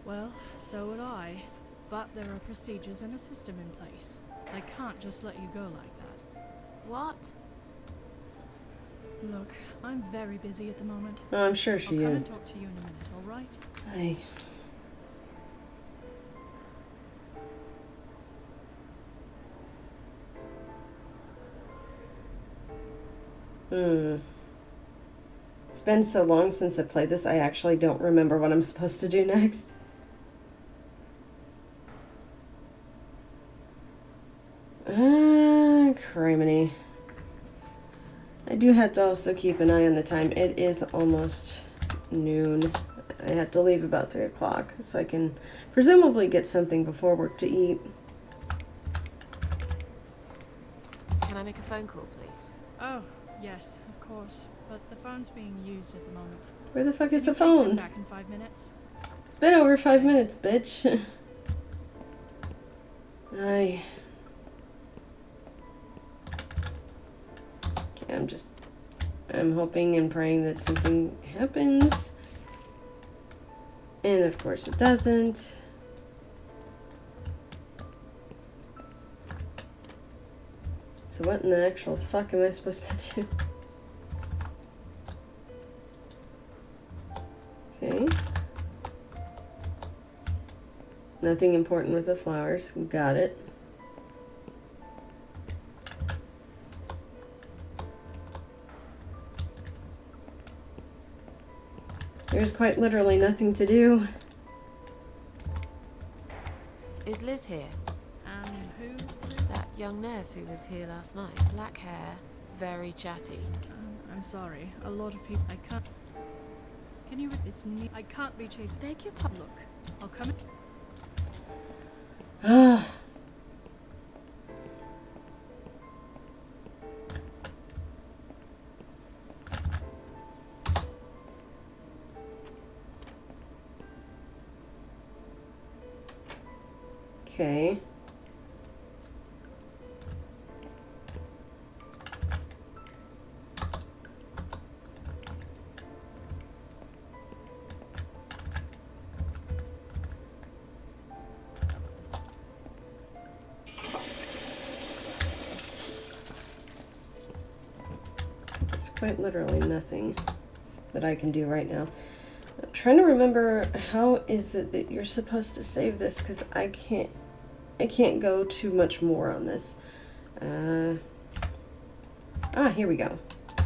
Well, so would I. But there are procedures and a system in place. I can't just let you go like that. What? Look, I'm very busy at the moment. Oh, I'm sure I'll she come is. and talk to you in a minute, alright? Hey. It's been so long since I played this, I actually don't remember what I'm supposed to do next. Criminy. I do have to also keep an eye on the time. It is almost noon. I have to leave about 3 o'clock, so I can presumably get something before work to eat. Can I make a phone call, please? Oh, yes, of course. But the phone's being used at the moment. Where the fuck is the Can you please phone? come back in 5 minutes? It's been over 5 minutes, bitch. Okay, I'm hoping and praying that something happens. And of course it doesn't. So what in the actual fuck am I supposed to do? Okay. Nothing important with the flowers. Got it. There's quite literally nothing to do. Is Liz here? And who's That young nurse who was here last night. Black hair, very chatty. I'm sorry. A lot of people. I can't. Can you? It's me. I can't be chased. Beg your pardon. Look, I'll come in. Ah. Okay. There's quite literally nothing that I can do right now. I'm trying to remember how is it that you're supposed to save this, because I can't go too much more on this. Here we go.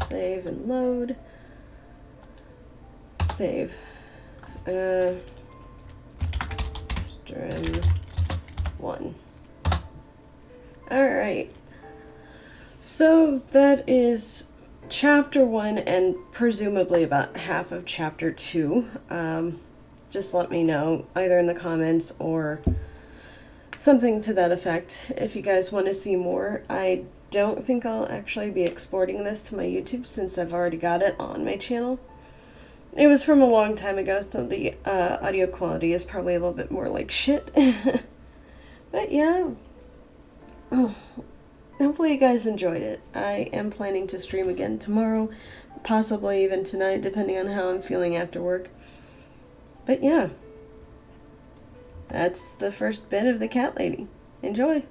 Save and load. save. Strim 1. Alright. So that is chapter 1 and presumably about half of chapter 2. Just let me know either in the comments or something to that effect if you guys want to see more. I don't think I'll actually be exporting this to my YouTube since I've already got it on my channel. It was from a long time ago, so the audio quality is probably a little bit more like shit. But yeah. Hopefully you guys enjoyed it. I am planning to stream again tomorrow, possibly even tonight, depending on how I'm feeling after work. But yeah. That's the first bit of The Cat Lady. Enjoy!